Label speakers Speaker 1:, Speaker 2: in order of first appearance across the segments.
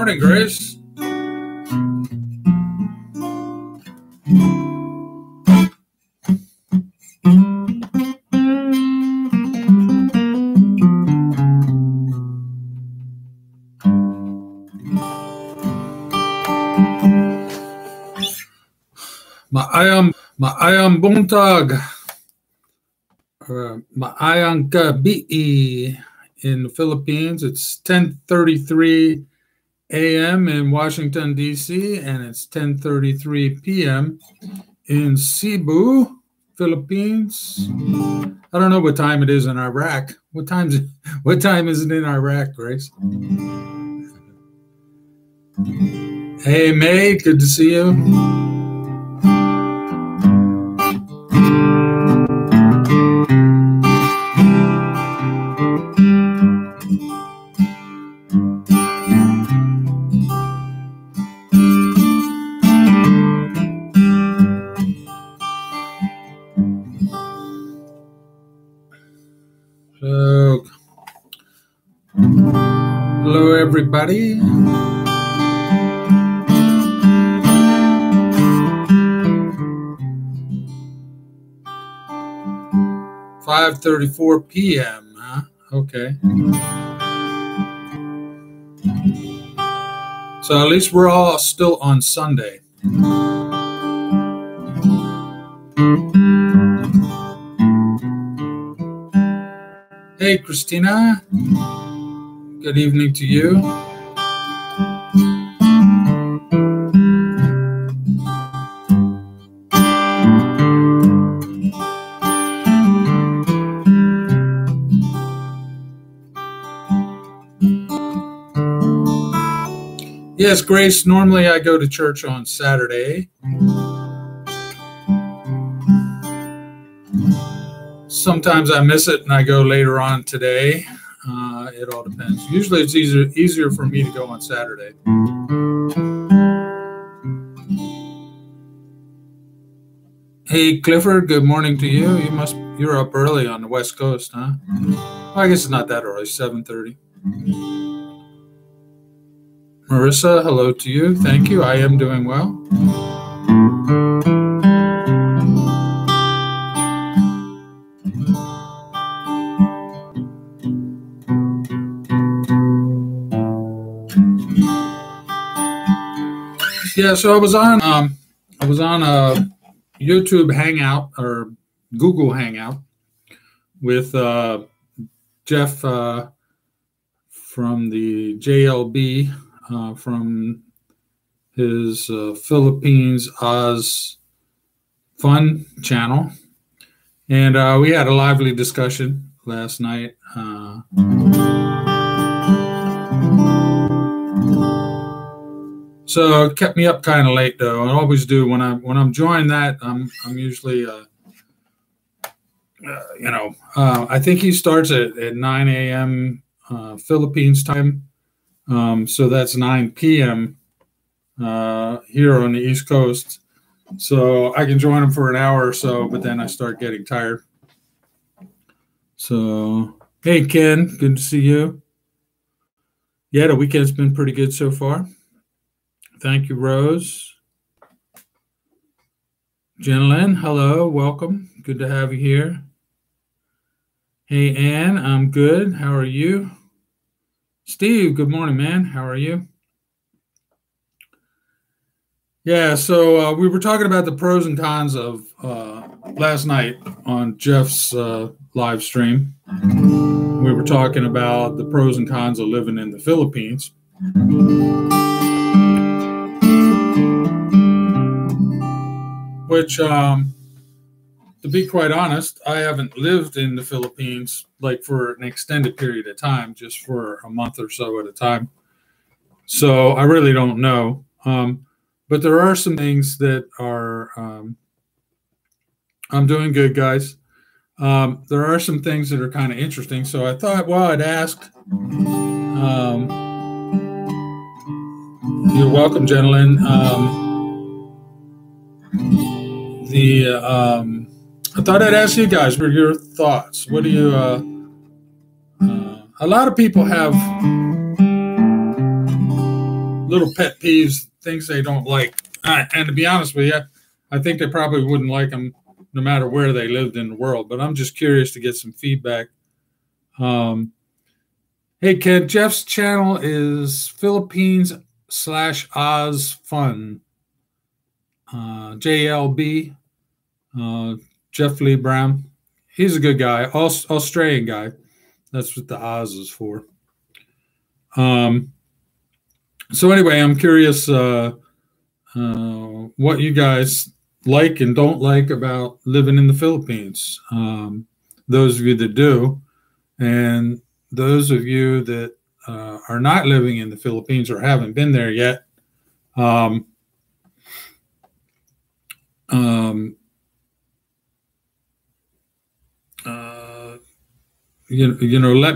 Speaker 1: morning, Grace. Maayang buntag, maayang gabi in the Philippines. It's 10:33 a.m. in Washington, D.C., and it's 10:33 p.m. in Cebu, Philippines. I don't know what time it is in Iraq. What time is it in Iraq, Grace? Hey, May, good to see you. So, hello, everybody. $5:34 p.m., huh? Okay. So at least we're all still on Sunday. Hey, Christina. Good evening to you. Yes, Grace, normally I go to church on Saturday. Sometimes I miss it and I go later on today. It all depends. Usually it's easier for me to go on Saturday. Hey, Clifford, good morning to you. You're up early on the West Coast, huh? Well, I guess it's not that early, 7:30. Marissa, hello to you. Thank you. I am doing well. Yeah, so I was on a YouTube Hangout or Google Hangout with Jeff from the JLB. From his Philippines Oz Fun channel. And we had a lively discussion last night. So it kept me up kind of late, though. I always do when I'm joining that. I'm usually, I think he starts at 9 a.m. Philippines time. So that's 9 p.m. Here on the East Coast. So I can join them for an hour or so, but then I start getting tired. So, hey, Ken, good to see you. Yeah, the weekend's been pretty good so far. Thank you, Rose. Jenilyn, hello, welcome. Good to have you here. Hey, Ann, I'm good. How are you? Steve, good morning, man. How are you? Yeah, so we were talking about the pros and cons of last night on Jeff's live stream. We were talking about the pros and cons of living in the Philippines. Which, to be quite honest, I haven't lived in the Philippines like for an extended period of time, just for a month or so at a time. So I really don't know. But there are some things that are, I'm doing good, guys. There are some things that are kind of interesting. So I thought, well, I'd ask. You're welcome, gentlemen. I thought I'd ask you guys for your thoughts. What do you, a lot of people have, little pet peeves, things they don't like. And to be honest with you, I think they probably wouldn't like them no matter where they lived in the world. But I'm just curious to get some feedback. Hey, Ken, Jeff's channel is Philippines/Oz Fun. JLB, Jeff Lee Brown. He's a good guy, Australian guy. That's what the Oz is for. So anyway, I'm curious what you guys like and don't like about living in the Philippines. Those of you that do, and those of you that are not living in the Philippines or haven't been there yet, let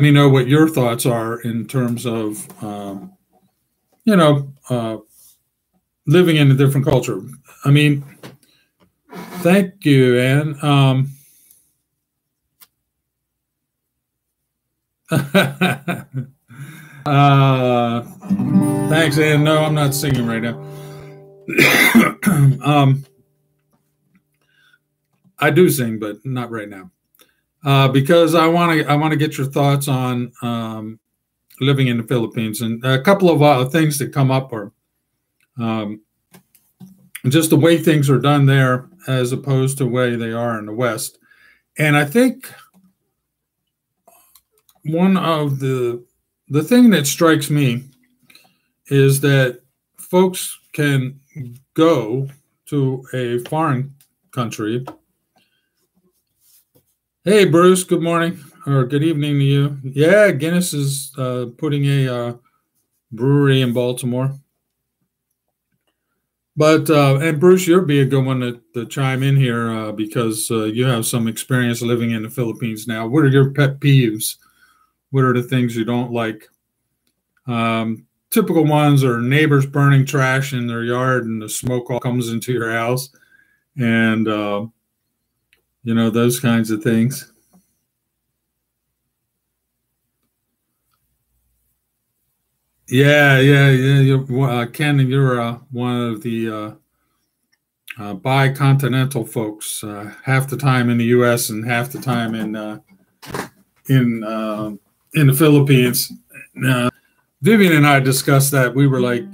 Speaker 1: me know what your thoughts are in terms of, living in a different culture. I mean, thank you, Anne. Thanks, Anne. No, I'm not singing right now. I do sing, but not right now, because I want to get your thoughts on living in the Philippines, and a couple of things that come up are just the way things are done there as opposed to the way they are in the West. And I think one of the thing that strikes me is that folks can go to a foreign country. Hey, Bruce, good morning or good evening to you. Yeah, Guinness is putting a brewery in Baltimore. But, and Bruce, you'll be a good one to chime in here because you have some experience living in the Philippines now. What are your pet peeves? What are the things you don't like? Typical ones are neighbors burning trash in their yard and the smoke all comes into your house. And, those kinds of things. Yeah. Ken, you're one of the bicontinental folks. Half the time in the U.S. and half the time in the Philippines. Vivian and I discussed that. We were like,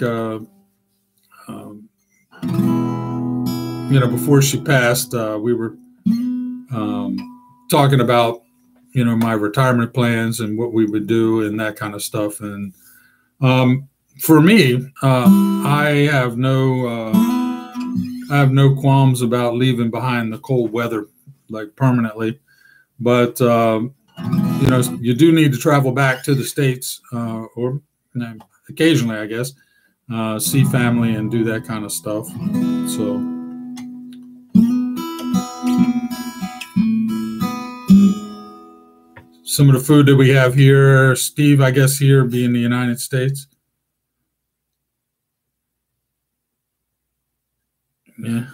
Speaker 1: before she passed, we were talking about, my retirement plans and what we would do and that kind of stuff. And for me, I have no qualms about leaving behind the cold weather, like permanently. But you do need to travel back to the States, or occasionally, I guess, see family and do that kind of stuff. So. Some of the food that we have here, Steve, I guess here being the United States. Yeah.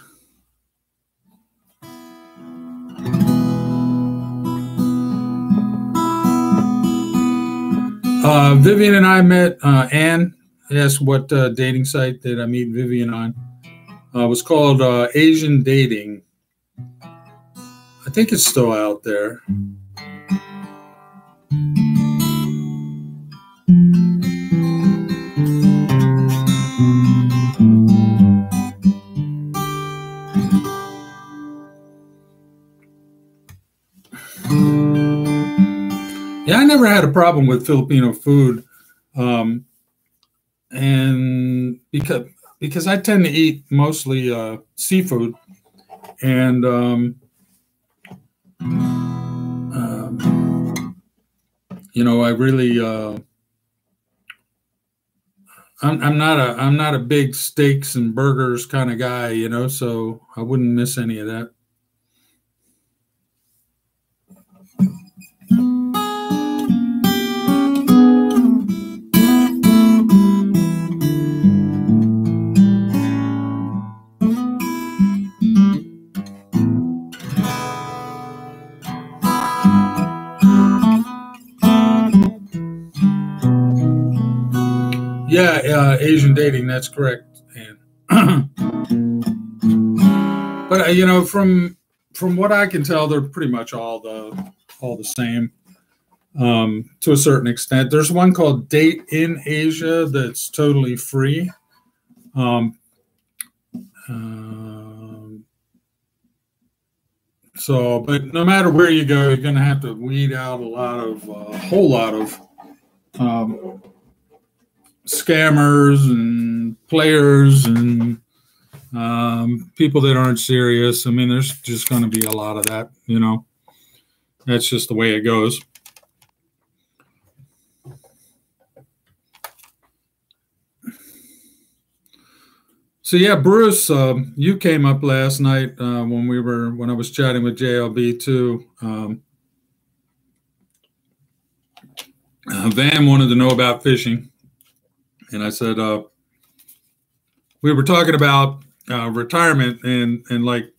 Speaker 1: Vivian and I met, Anne asked what dating site did I meet Vivian on. It was called Asian Dating. I think it's still out there. Yeah, I never had a problem with Filipino food, and because I tend to eat mostly seafood, and I really I'm not a big steaks and burgers kind of guy, so I wouldn't miss any of that. Yeah, Asian dating. That's correct. And but from what I can tell, they're pretty much all the same to a certain extent. There's one called Date in Asia that's totally free. Um, so, but no matter where you go, you're going to have to weed out a whole lot of scammers and players and people that aren't serious. I mean, there's just going to be a lot of that, That's just the way it goes. So yeah, Bruce, you came up last night when I was chatting with JLB too. Van wanted to know about fishing, and I said we were talking about retirement and like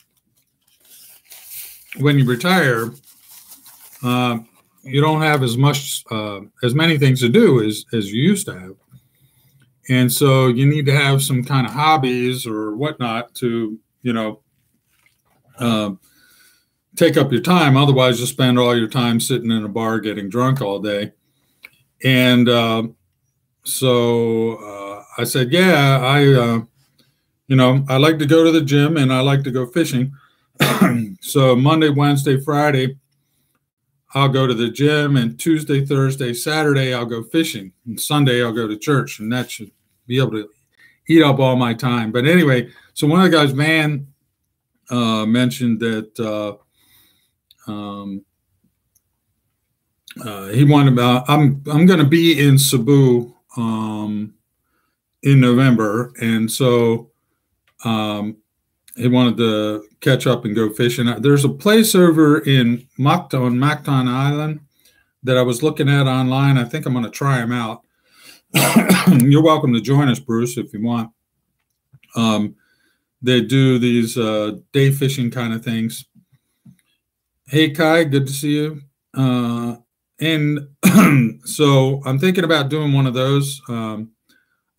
Speaker 1: when you retire, you don't have as many things to do as you used to have. And so you need to have some kind of hobbies or whatnot to, take up your time. Otherwise, you'll spend all your time sitting in a bar getting drunk all day. And so I said, yeah, I like to go to the gym and I like to go fishing. So Monday, Wednesday, Friday, I'll go to the gym, and Tuesday, Thursday, Saturday, I'll go fishing. And Sunday, I'll go to church, and that should be able to eat up all my time. But anyway, so one of the guys, Van, mentioned that he wanted about. I'm going to be in Cebu in November, and so he wanted to catch up and go fishing. There's a place over in Mactan Island that I was looking at online. I think I'm going to try them out. You're welcome to join us, Bruce, if you want. They do these day fishing kind of things. Hey, Kai, good to see you. And so I'm thinking about doing one of those.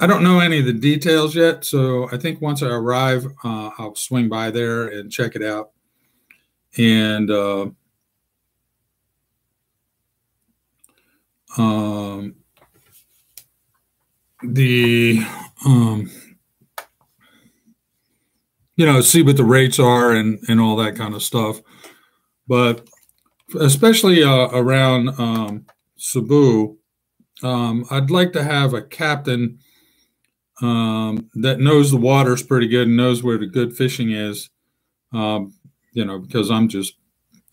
Speaker 1: I don't know any of the details yet, so I think once I arrive, I'll swing by there and check it out. And see what the rates are and all that kind of stuff. But especially around Cebu, I'd like to have a captain that knows the waters pretty good and knows where the good fishing is, because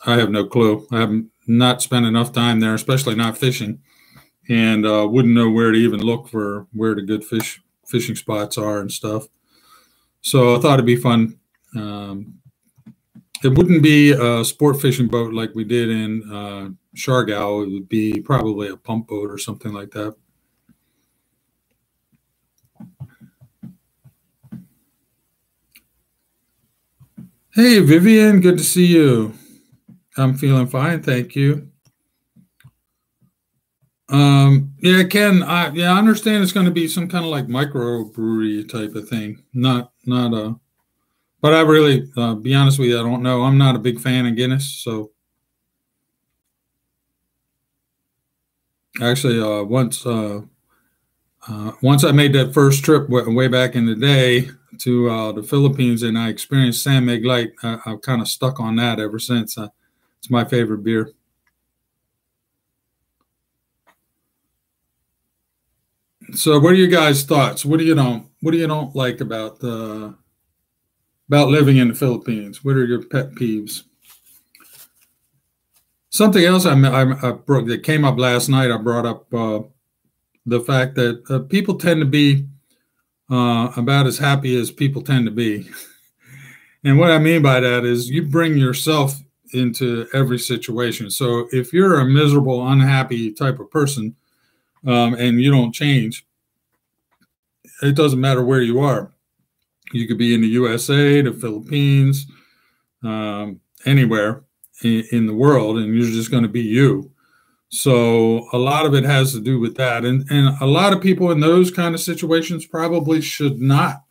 Speaker 1: I have no clue. I have not spent enough time there, especially not fishing, and wouldn't know where to even look for where the good fishing spots are and stuff. So I thought it'd be fun. It wouldn't be a sport fishing boat like we did in Siargao. It would be probably a pump boat or something like that. Hey, Vivian, good to see you. I'm feeling fine, thank you. Yeah, Ken, I understand it's going to be some kind of like microbrewery type of thing. Not but I really, be honest with you, I don't know. I'm not a big fan of Guinness, so. Actually, once I made that first trip way back in the day to the Philippines, and I experienced San Mig Light, I've kind of stuck on that ever since. It's my favorite beer. So, what are you guys' thoughts? What do you don't like about living in the Philippines? What are your pet peeves? Something else that came up last night, I brought up the fact that people tend to be about as happy as people tend to be. And what I mean by that is you bring yourself into every situation. So if you're a miserable, unhappy type of person and you don't change, it doesn't matter where you are. You could be in the USA, the Philippines, anywhere in the world, and you're just going to be you. So a lot of it has to do with that. And a lot of people in those kind of situations probably should not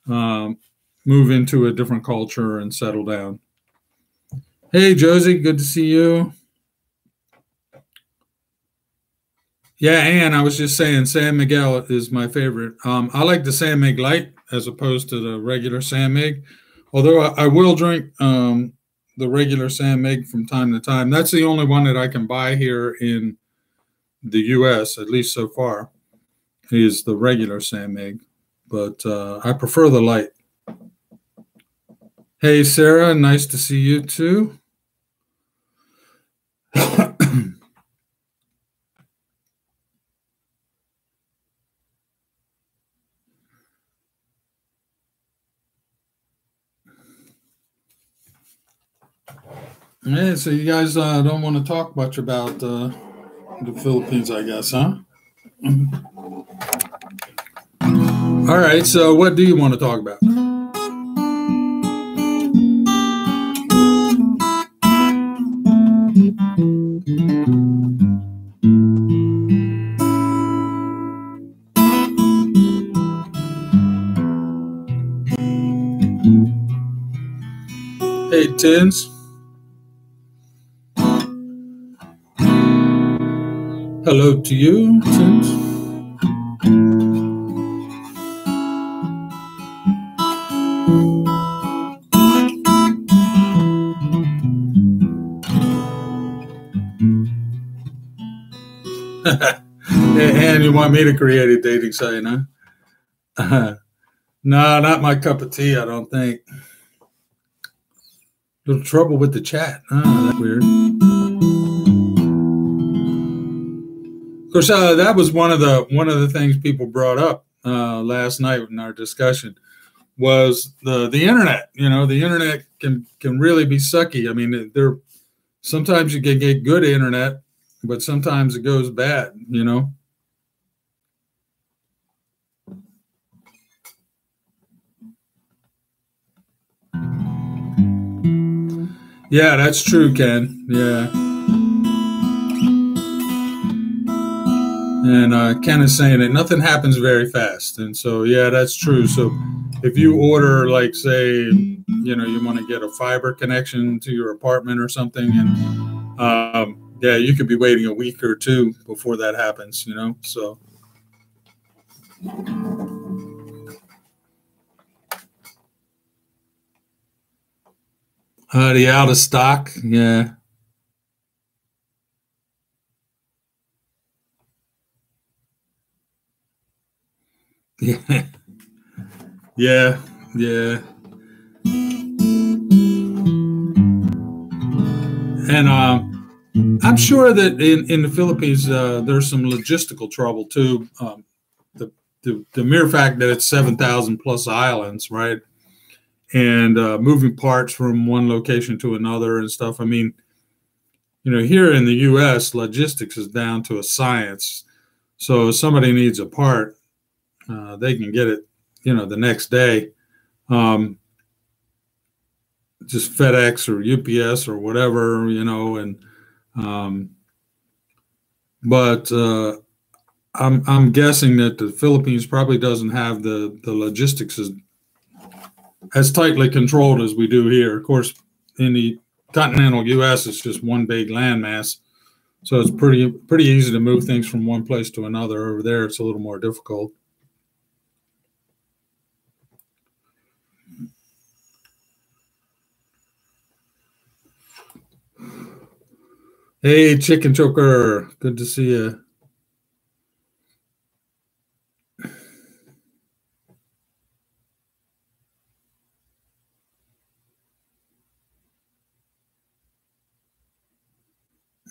Speaker 1: move into a different culture and settle down. Hey, Josie, good to see you. Yeah, and I was just saying San Miguel is my favorite. I like the San Mig Light as opposed to the regular San Mig, although I will drink the regular San Mig from time to time. That's the only one that I can buy here in the U.S., at least so far, is the regular San Mig. But I prefer the light. Hey, Sarah, nice to see you too. Yeah, so you guys don't want to talk much about the Philippines, I guess, huh? All right, so what do you want to talk about? Hey, Tins. Hello to you, Tins. And you want me to create a dating site, huh? No, not my cup of tea, I don't think. Little trouble with the chat. Oh, that's weird. Of course, that was one of the things people brought up last night in our discussion was the internet. You know, the internet can really be sucky. I mean, sometimes you can get good internet, but sometimes it goes bad. You know. Yeah, that's true, Ken. Yeah. And Ken is saying that nothing happens very fast. And so, yeah, that's true. So if you order, like, say, you know, you want to get a fiber connection to your apartment or something, and yeah, you could be waiting a week or two before that happens, you know, so. The out of stock, yeah. Yeah, yeah, yeah. And I'm sure that in the Philippines, there's some logistical trouble too. The mere fact that it's 7,000 plus islands, right? And moving parts from one location to another and stuff. I mean, you know, here in the U.S., logistics is down to a science. So if somebody needs a part, they can get it, you know, the next day. Just FedEx or UPS or whatever, you know, and but I'm guessing that the Philippines probably doesn't have the logistics as tightly controlled as we do here. Of course, in the continental U.S., it's just one big landmass, so it's pretty easy to move things from one place to another. Over there, it's a little more difficult. Hey, Chicken Choker, good to see you.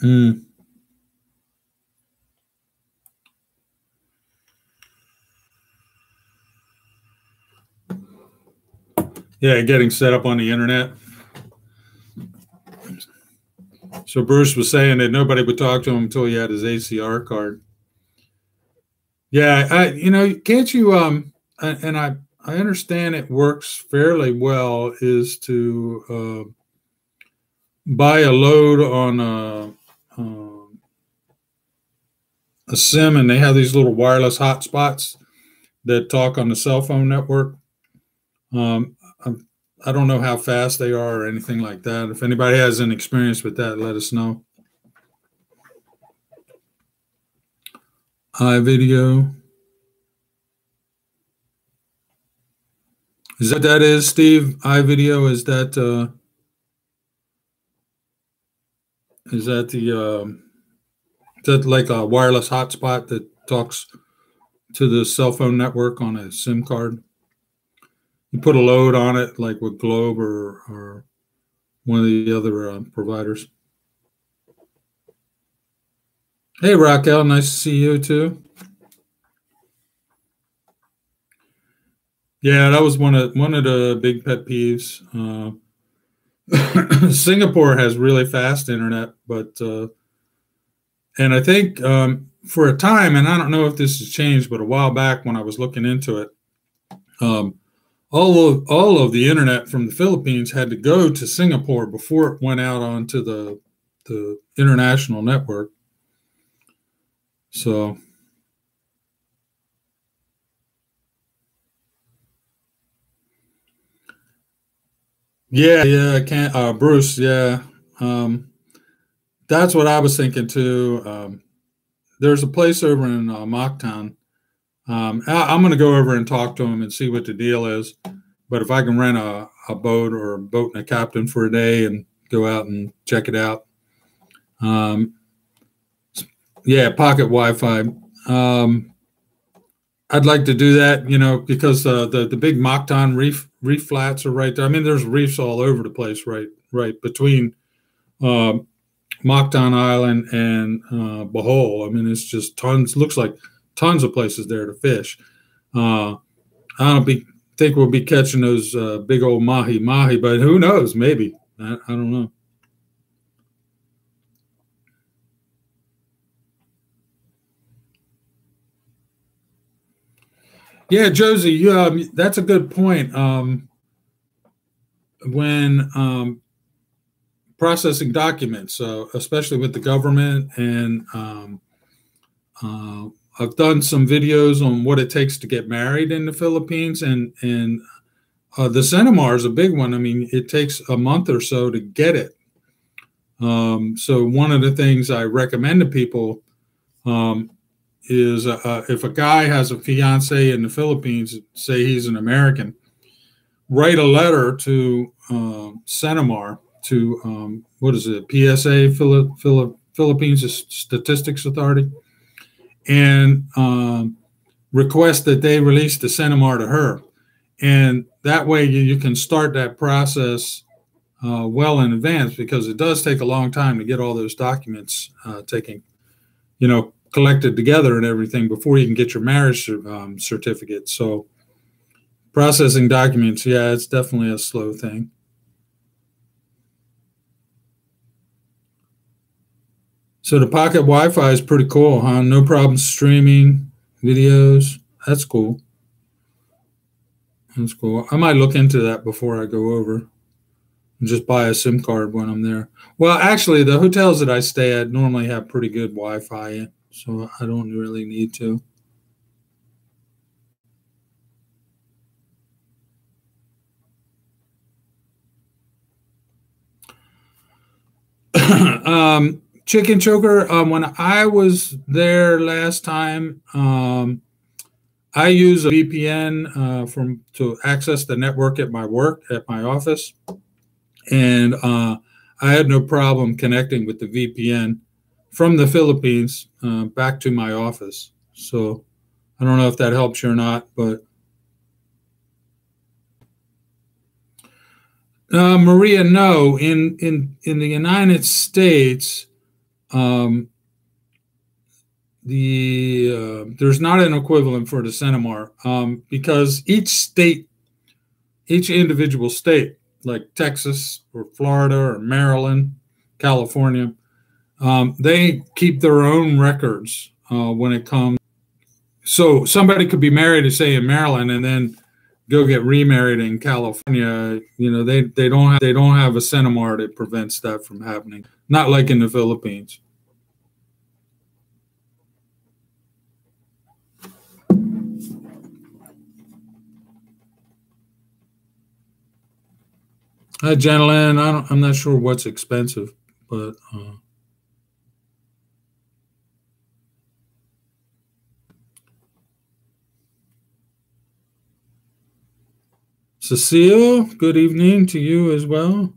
Speaker 1: Mm. Yeah, getting set up on the internet. So Bruce was saying that nobody would talk to him until he had his ACR card. Yeah, you know, can't you? And I understand it works fairly well. Is to buy a load on a SIM, and they have these little wireless hotspots that talk on the cell phone network. I don't know how fast they are or anything like that. If anybody has any experience with that, let us know. iVideo. Is that is, Steve? iVideo, is that the is that like a wireless hotspot that talks to the cell phone network on a SIM card? You put a load on it, like with Globe or one of the other providers. Hey, Raquel, nice to see you too. Yeah, that was one of the big pet peeves. Singapore has really fast internet, but and I think for a time, and I don't know if this has changed, but a while back when I was looking into it, all of the internet from the Philippines had to go to Singapore before it went out onto the international network. So. Yeah, I can't. Bruce, yeah, that's what I was thinking too. There's a place over in Mocktown. I'm going to go over and talk to him and see what the deal is. But if I can rent a boat or a boat and a captain for a day and go out and check it out, yeah, pocket Wi-Fi. I'd like to do that, because the big Mocktown reef flats are right there. I mean, there's reefs all over the place, right between Mocktown Island and Bohol. I mean, it's just tons. Looks like tons of places there to fish. I think we'll be catching those big old mahi, but who knows? Maybe I don't know. Yeah, Josie, that's a good point. When processing documents, especially with the government, and I've done some videos on what it takes to get married in the Philippines, and the Cinemar is a big one. I mean, it takes a month or so to get it. So one of the things I recommend to people is if a guy has a fiance in the Philippines, say he's an American, write a letter to Cinemar, to what is it, PSA, Philippines Statistics Authority, and request that they release the Cinemar to her. And that way you can start that process well in advance, because it does take a long time to get all those documents collected together and everything before you can get your marriage certificate. So processing documents, yeah, it's definitely a slow thing. So the pocket Wi-Fi is pretty cool, huh? No problem streaming videos. That's cool. That's cool. I might look into that before I go over and just buy a SIM card when I'm there. Well, actually, the hotels that I stay at normally have pretty good Wi-Fi, so I don't really need to. Chicken choker. When I was there last time, I use a VPN to access the network at my work, at my office, and I had no problem connecting with the VPN from the Philippines back to my office. So I don't know if that helps you or not, but Maria, no. In the United States, there's not an equivalent for the Cinemar, because each individual state, like Texas or Florida or Maryland, California, they keep their own records when it comes. So somebody could be married, say, in Maryland, and then go get remarried in California. They don't have a Cinemar that prevents that from happening. Not like in the Philippines. Hi, gentlemen. I'm not sure what's expensive, but Cecile, good evening to you as well.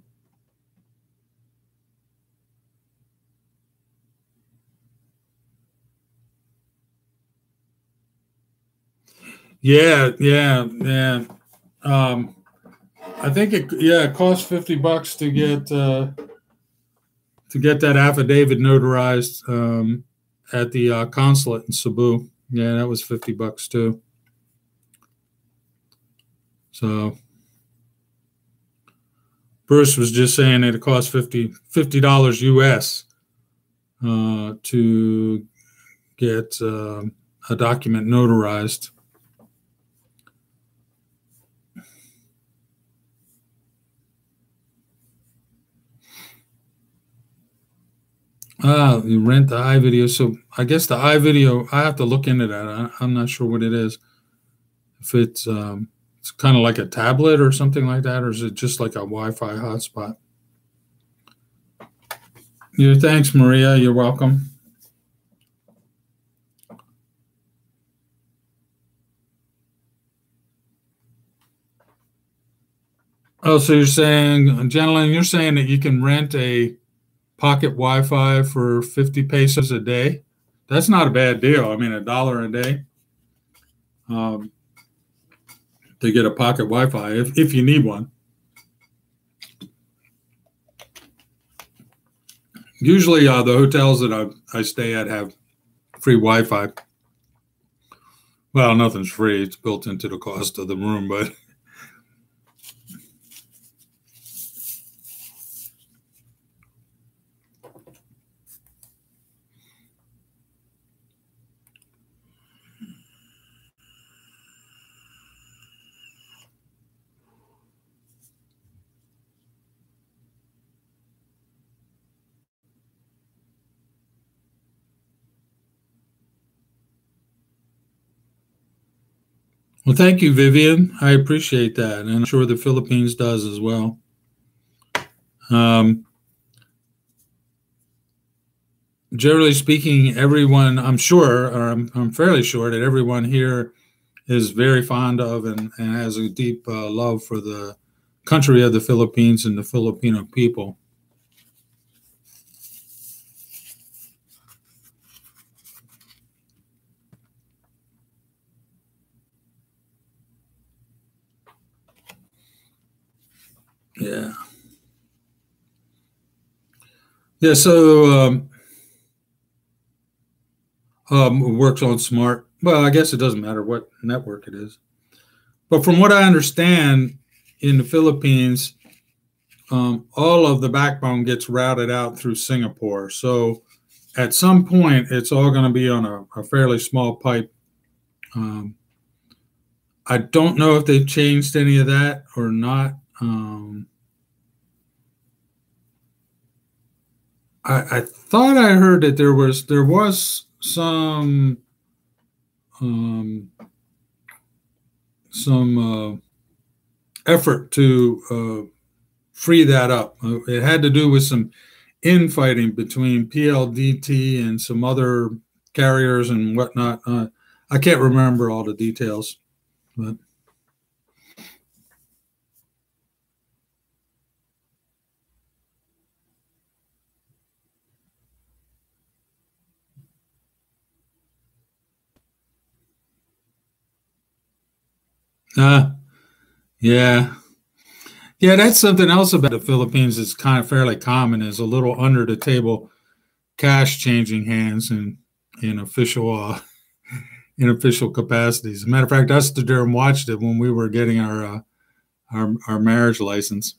Speaker 1: Yeah, yeah, yeah. I think it costs $50 to get that affidavit notarized at the consulate in Cebu. Yeah, that was $50 too. So Bruce was just saying that it costs $50 US to get a document notarized. You rent the iVideo. So I guess the iVideo, I have to look into that. I'm not sure what it is. If it's kind of like a tablet or something like that, or is it just like a Wi-Fi hotspot? Yeah, thanks, Maria. You're welcome. Oh, so you're saying, gentlemen, you're saying that you can rent a pocket Wi-Fi for 50 pesos a day? That's not a bad deal. I mean, $1 a day um, to get a pocket Wi-Fi if you need one. Usually, the hotels that I stay at have free Wi-Fi. Well, nothing's free; it's built into the cost of the room. But well, thank you, Vivian. I appreciate that, and I'm sure the Philippines does as well. Um, Generally speaking, everyone, I'm sure, or I'm fairly sure that everyone here is very fond of and has a deep love for the country of the Philippines and the Filipino people. Yeah. Yeah, so works on smart. Well, I guess it doesn't matter what network it is. But from what I understand, in the Philippines, all of the backbone gets routed out through Singapore. So at some point, it's all going to be on a fairly small pipe. I don't know if they've changed any of that or not. I thought I heard that there was some effort to free that up. It had to do with some infighting between PLDT and some other carriers and whatnot. I can't remember all the details, but yeah, yeah, that's something else about the Philippines that's kind of fairly common is a little under the table cash changing hands in official in official capacities. As a matter of fact, I stood there and watched it when we were getting our marriage license.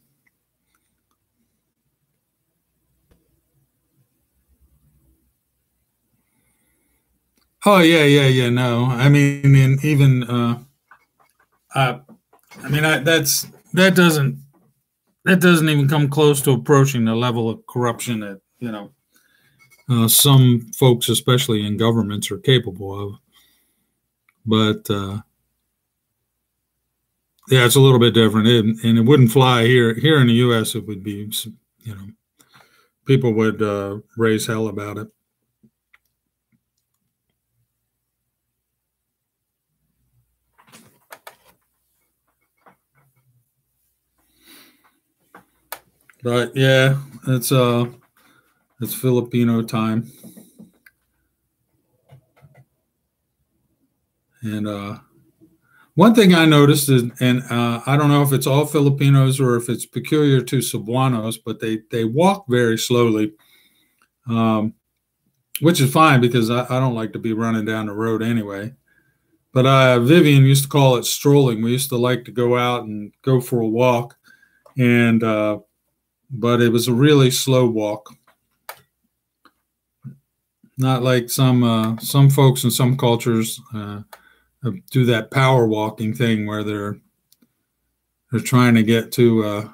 Speaker 1: Oh yeah, yeah, yeah. No, I mean, and even uh, I mean, that doesn't even come close to approaching the level of corruption that some folks, especially in governments, are capable of. But Yeah, it's a little bit different, and it wouldn't fly here. Here in the U.S., it would be, you know, people would raise hell about it. But yeah, it's Filipino time, and one thing I noticed is, and I don't know if it's all Filipinos or if it's peculiar to Cebuanos, but they walk very slowly, um, which is fine because I don't like to be running down the road anyway. But Vivian used to call it strolling. We used to like to go out and go for a walk, and but it was a really slow walk, not like some folks in some cultures do that power walking thing where they're trying to get to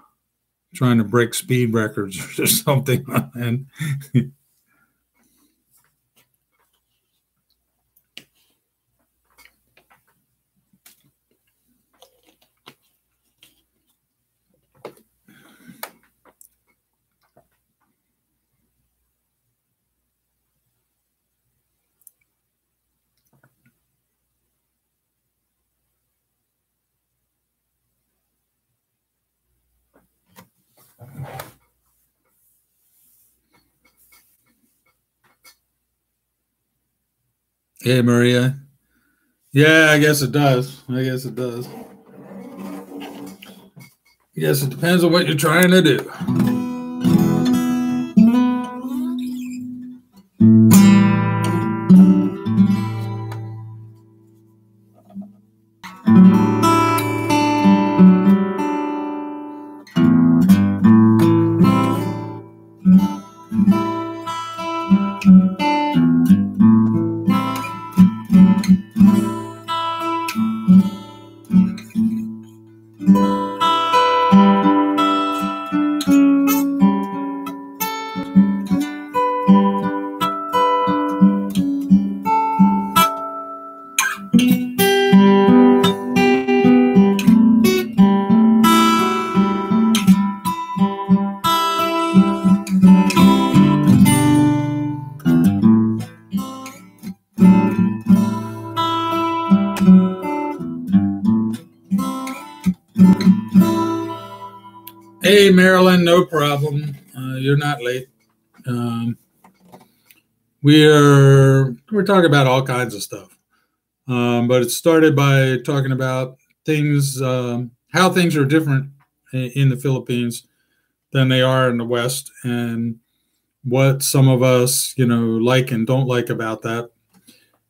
Speaker 1: trying to break speed records or something. And hey, Maria. Yeah, I guess it does. I guess it does. Yes, it depends on what you're trying to do. Hey, Marilyn, no problem. You're not late. We're talking about all kinds of stuff, but it started by talking about things, how things are different in the Philippines than they are in the West, and what some of us, like and don't like about that.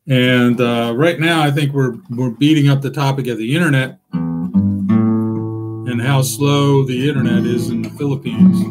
Speaker 1: And right now, I think we're beating up the topic of the internet and how slow the internet is in the Philippines.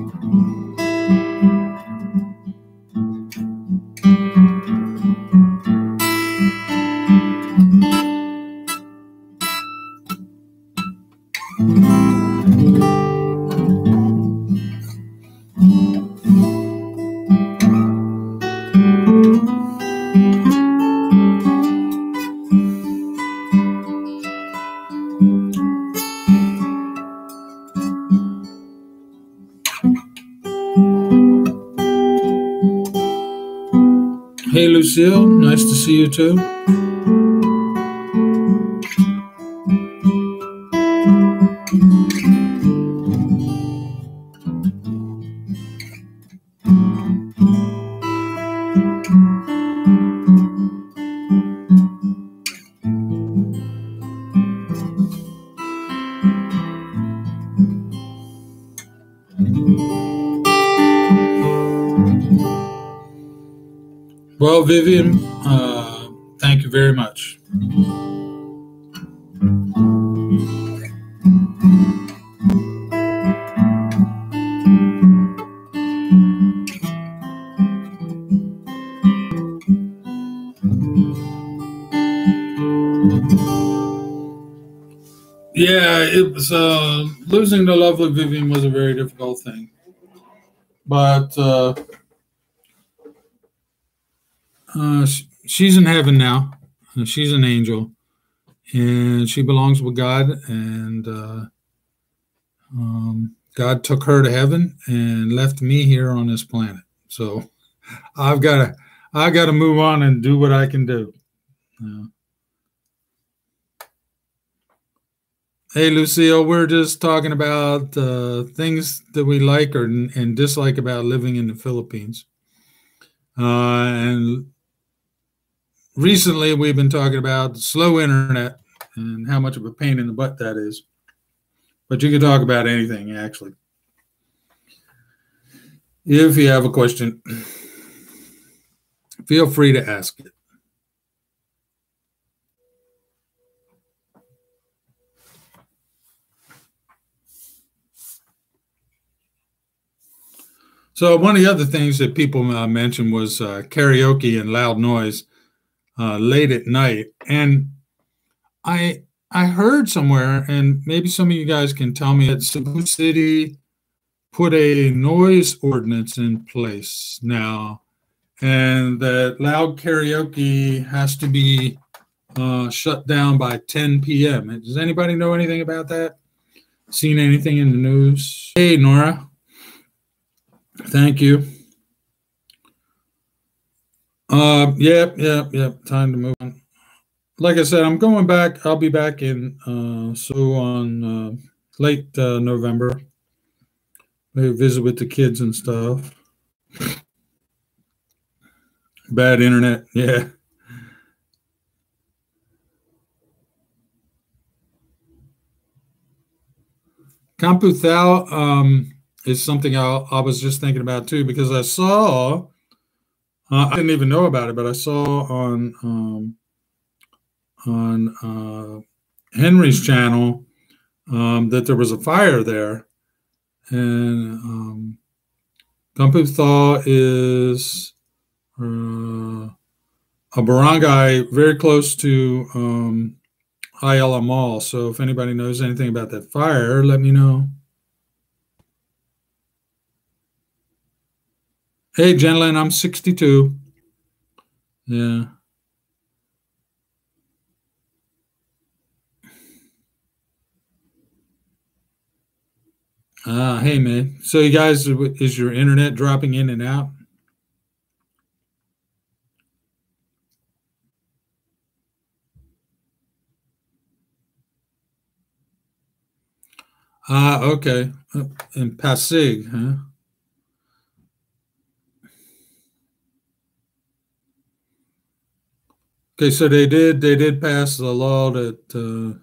Speaker 1: Hey, Lucille, nice to see you too. Well, Vivian, thank you very much. Yeah, it was losing the lovely Vivian was a very difficult thing, but she's in heaven now. She's an angel, and she belongs with God, and God took her to heaven and left me here on this planet. So I've got to move on and do what I can do. Hey, Lucille, we're just talking about things that we like or and dislike about living in the Philippines. And recently, we've been talking about slow internet and how much of a pain in the butt that is. But you can talk about anything, actually. If you have a question, feel free to ask it. So one of the other things that people mentioned was karaoke and loud noise late at night, and I heard somewhere, and maybe some of you guys can tell me, that Cebu City put a noise ordinance in place now, and that loud karaoke has to be shut down by 10 p.m. Does anybody know anything about that? Seen anything in the news? Hey, Nora. Thank you. Yep. Time to move on. Like I said, I'm going back. I'll be back in on late November. Maybe visit with the kids and stuff. Bad internet, yeah. Camputhal is something I was just thinking about too, because I saw, I didn't even know about it, but I saw on Henry's channel that there was a fire there, and Camputhal is a barangay very close to Ayala Mall. So if anybody knows anything about that fire, let me know. Hey, gentlemen, I'm 62. Yeah. Hey, man. So you guys, is your internet dropping in and out? Okay. In Pasig, huh? Okay, so they did pass the law that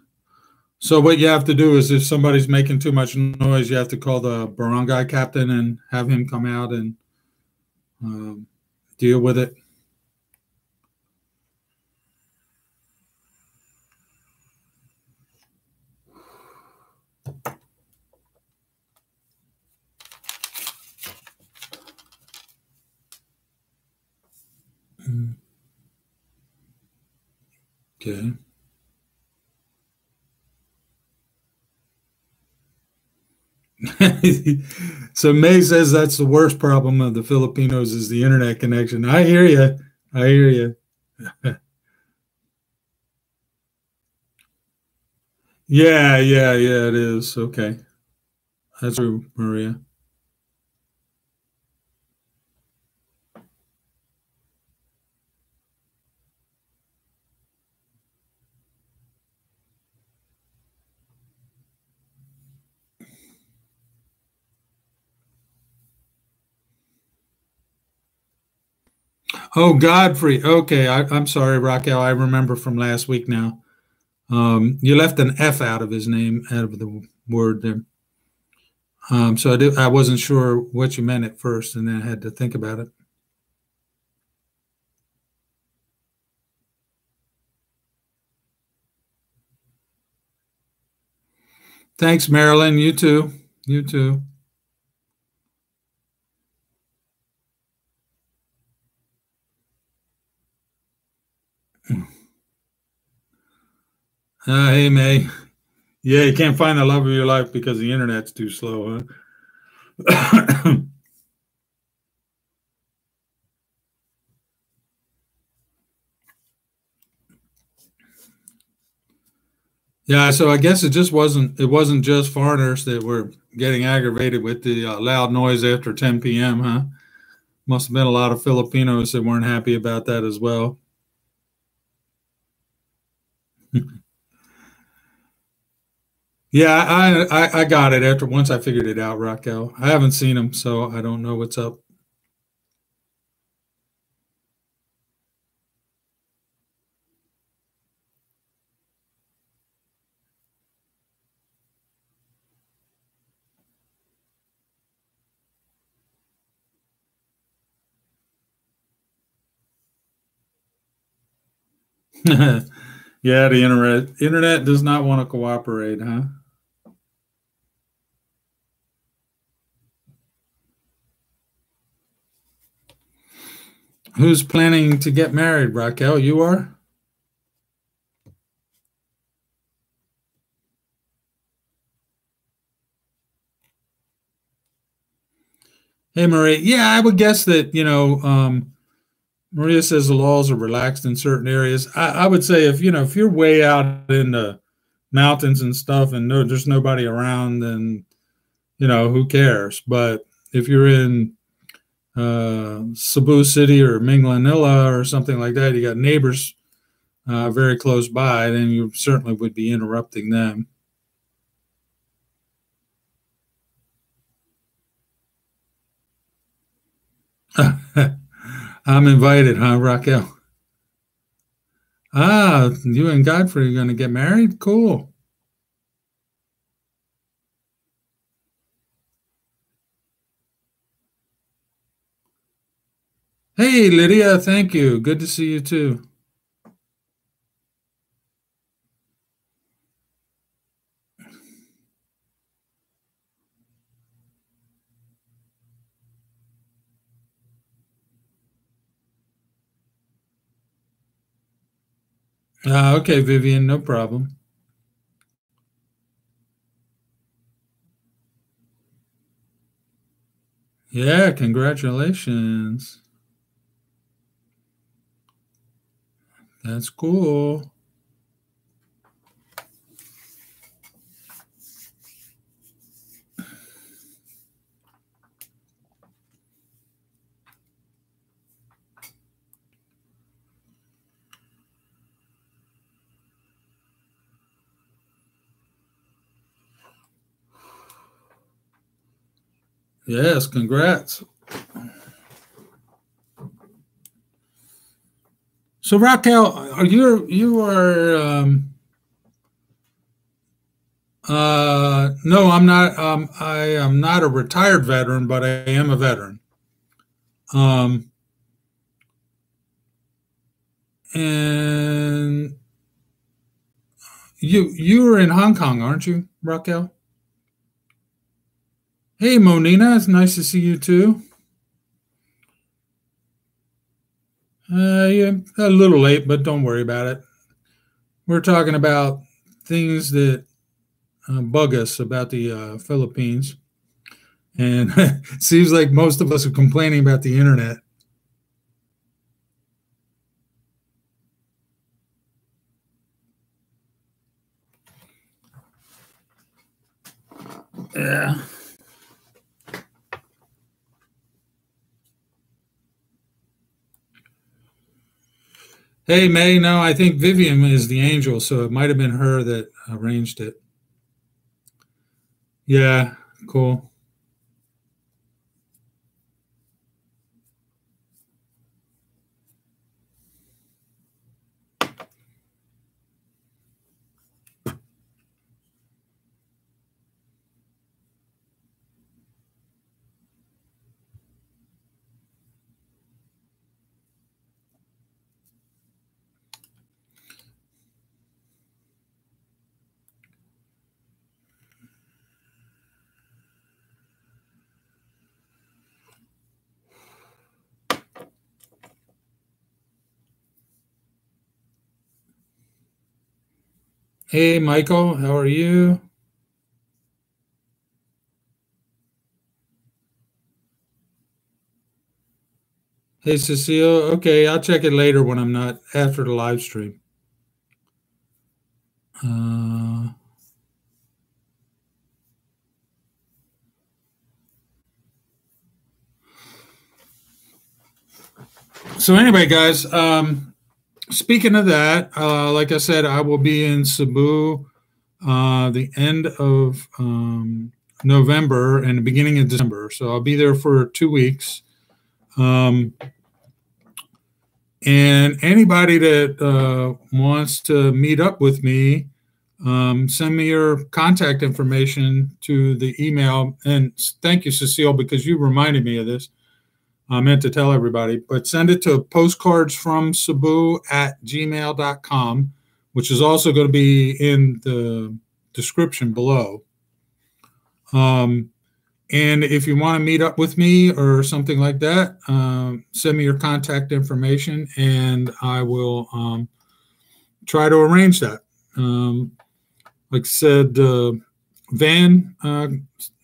Speaker 1: so what you have to do is, if somebody's making too much noise, you have to call the barangay captain and have him come out and um, deal with it. Okay. So May says that's the worst problem of the Filipinos is the internet connection. I hear you. I hear you. Yeah, it is. Okay. That's true, Maria. Oh, Godfrey. Okay. I'm sorry, Raquel. I remember from last week now. You left an F out of his name, out of the word there. So I wasn't sure what you meant at first, and then I had to think about it. Thanks, Marilyn. You too. You too. Hey, May. Yeah, you can't find the love of your life because the internet's too slow, huh? Yeah, so I guess it wasn't just foreigners that were getting aggravated with the loud noise after 10 p.m., huh? Must have been a lot of Filipinos that weren't happy about that as well. Yeah, I got it after once I figured it out, Raquel. I haven't seen him, so I don't know what's up. Yeah, the internet does not want to cooperate, huh? Who's planning to get married, Raquel? You are? Hey, Marie. Yeah, I would guess that, Maria says the laws are relaxed in certain areas. I would say if you're way out in the mountains and stuff and there's nobody around, then, who cares? But if you're in Cebu City or Minglanilla or something like that, you got neighbors very close by, then you certainly would be interrupting them. I'm invited, huh, Raquel? Ah, you and Godfrey are going to get married? Cool. Hey, Lydia, thank you. Good to see you too. Okay, Vivian, no problem. Yeah, congratulations. That's cool. Yes, congrats. So Raquel, no, I'm not. I am not a retired veteran, but I am a veteran. Um, and you are in Hong Kong, aren't you, Raquel? Hey, Monina, it's nice to see you too. Yeah, a little late, but don't worry about it. We're talking about things that bug us about the Philippines, and it seems like most of us are complaining about the internet. Yeah. Hey, May. No, I think Vivian is the angel, so it might have been her that arranged it. Yeah, cool. Hey, Michael, how are you? Hey, Cecile. Okay, I'll check it later when I'm not after the live stream. So anyway, guys, speaking of that, like I said, I will be in Cebu the end of November and the beginning of December. So I'll be there for 2 weeks. And anybody that wants to meet up with me, send me your contact information to the email. And thank you, Cecile, because you reminded me of this. I meant to tell everybody, but send it to postcardsfromcebu@gmail.com, which is also going to be in the description below. And if you want to meet up with me or something like that, send me your contact information and I will try to arrange that. Like I said, Van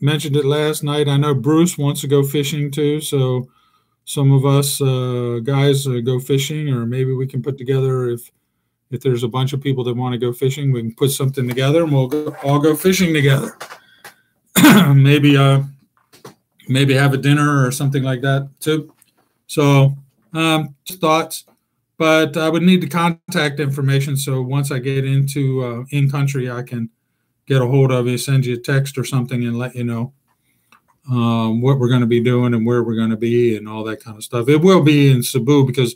Speaker 1: mentioned it last night. I know Bruce wants to go fishing too, so some of us guys go fishing, or maybe we can put together, if there's a bunch of people that want to go fishing, we can put something together and we'll all go fishing together. maybe have a dinner or something like that too. So just thoughts, but I would need the contact information. So once I get into in country, I can get a hold of you, send you a text or something and let you know what we're going to be doing and where we're going to be and all that kind of stuff. It will be in Cebu because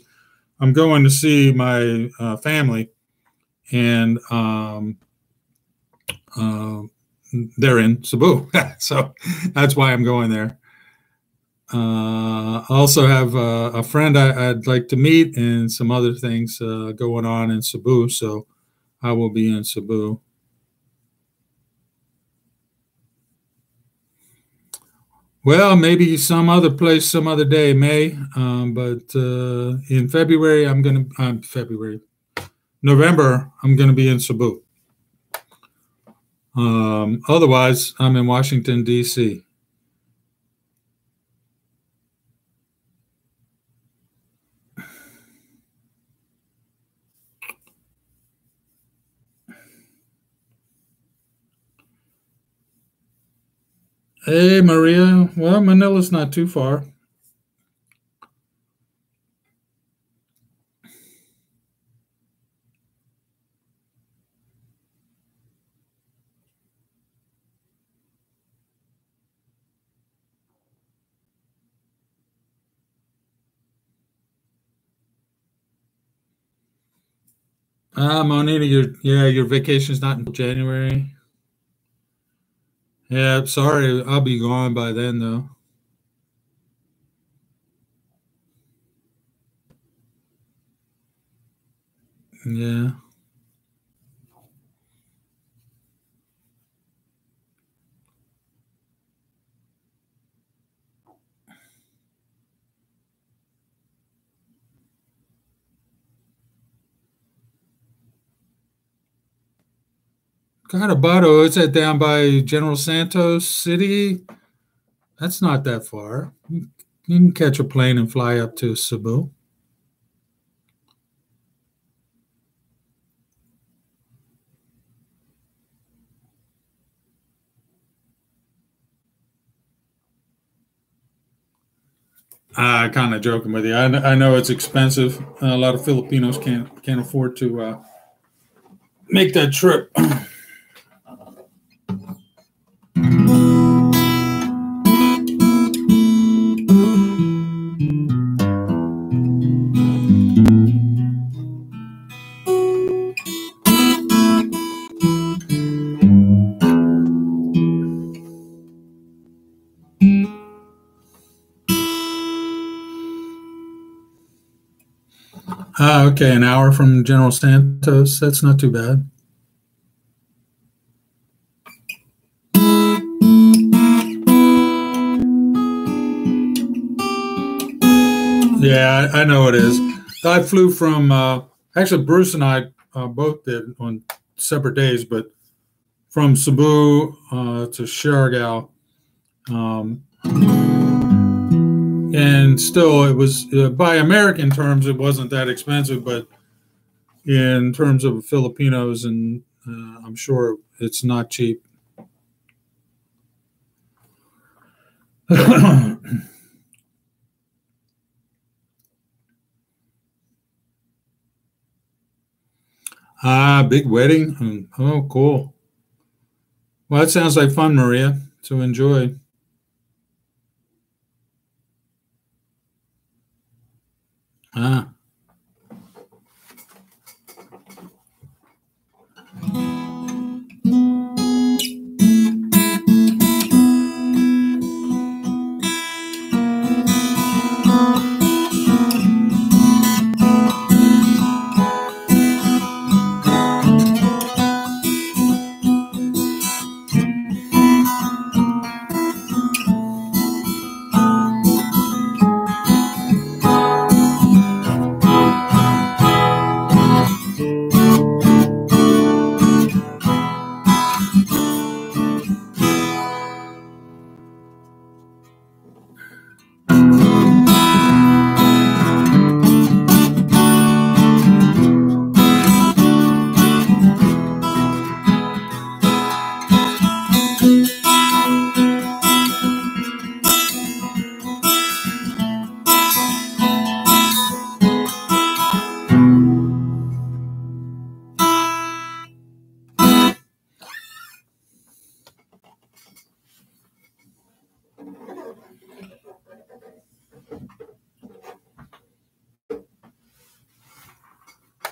Speaker 1: I'm going to see my family, and they're in Cebu. So that's why I'm going there. I also have a friend I'd like to meet and some other things going on in Cebu. So I will be in Cebu. Well, maybe some other place, some other day, May. But in February, November, I'm going to be in Cebu. Otherwise, I'm in Washington, D.C. Hey, Maria. Well, Manila's not too far. Monita, your vacation's not until January. Yeah, sorry, I'll be gone by then, though. Yeah. Cotabato, is that down by General Santos City? That's not that far. You can catch a plane and fly up to Cebu. Kind of joking with you. I know it's expensive. A lot of Filipinos can't afford to make that trip. Okay, an hour from General Santos. That's not too bad. Yeah, I know it is. I flew from, actually, Bruce and I both did on separate days, but from Cebu to Siargao. And still, it was, by American terms, it wasn't that expensive, but in terms of Filipinos, and I'm sure it's not cheap. Ah, big wedding. Oh, cool. Well, that sounds like fun, Maria. So enjoy. Ah,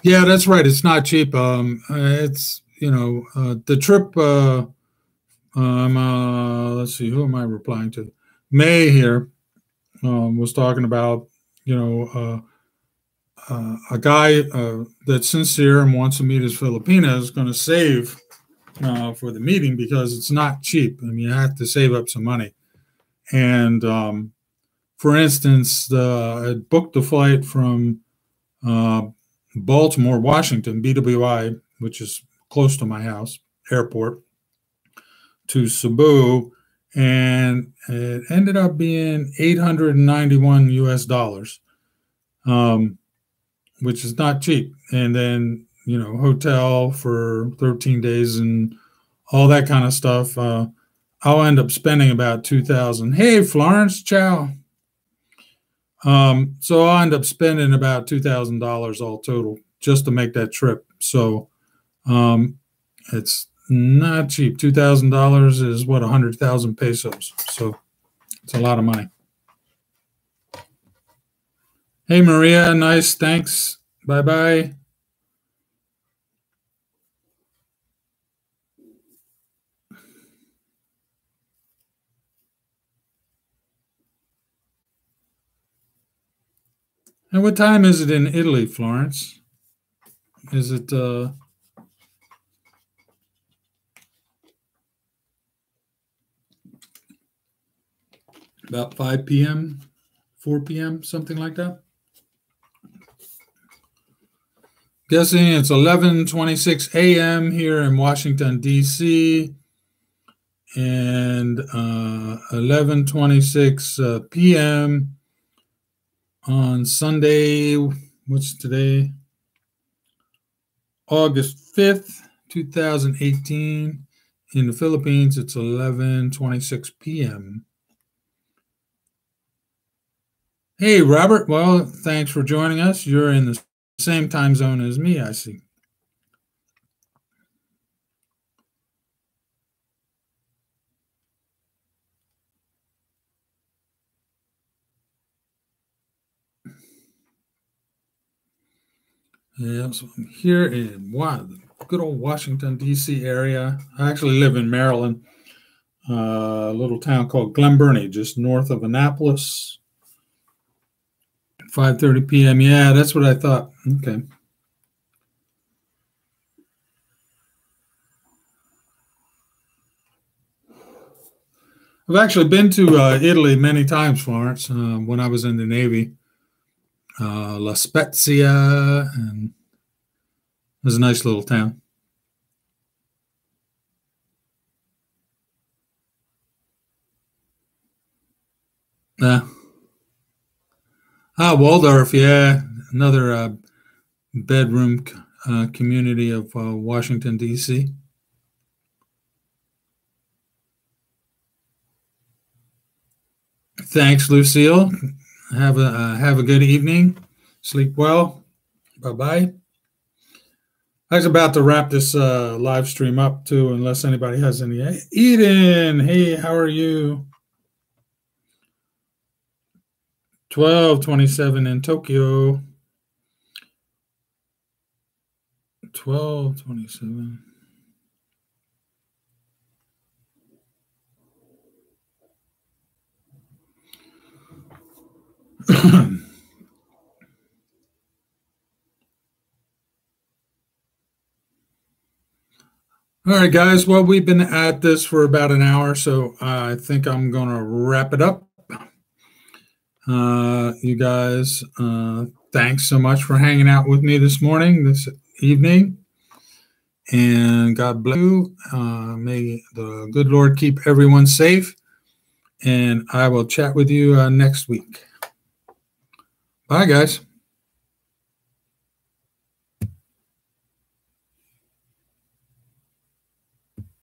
Speaker 1: yeah, that's right. It's not cheap. It's the trip. Let's see, who am I replying to? May here was talking about you know a guy that's sincere and wants to meet his Filipina is going to save for the meeting because it's not cheap. I mean, you have to save up some money. And for instance, I booked the flight from uh, Baltimore, Washington, BWI, which is close to my house, airport, to Cebu, and it ended up being 891 US dollars, which is not cheap. And then, hotel for 13 days and all that kind of stuff. I'll end up spending about 2,000. Hey, Florence, ciao. So I'll end up spending about $2,000 all total just to make that trip. So it's not cheap. $2,000 is what, 100,000 pesos. So it's a lot of money. Hey, Maria, nice. Thanks. Bye bye. And what time is it in Italy, Florence? Is it about 5 p.m., 4 p.m., something like that? Guessing it's 11:26 a.m. here in Washington, D.C., and 11:26 p.m. on Sunday. What's today? August 5th, 2018. In the Philippines, it's 11:26 p.m. Hey, Robert. Well, thanks for joining us. You're in the same time zone as me, I see. Yeah, so I'm here in the good old Washington, D.C. area. I actually live in Maryland, a little town called Glen Burnie, just north of Annapolis. 5:30 p.m. Yeah, that's what I thought. Okay. I've actually been to Italy many times, Florence, when I was in the Navy. La Spezia, and it was a nice little town. Waldorf, yeah, another bedroom community of Washington, D.C. Thanks, Lucille. Have a good evening. Sleep well. Bye bye. I was about to wrap this live stream up too, unless anybody has any. Eden, hey, how are you? 12:27 in Tokyo. 12:27. All right, guys. Well, we've been at this for about an hour, so I think I'm going to wrap it up. You guys, thanks so much for hanging out with me this morning, this evening. And God bless you. May the good Lord keep everyone safe. And I will chat with you next week. Bye, guys.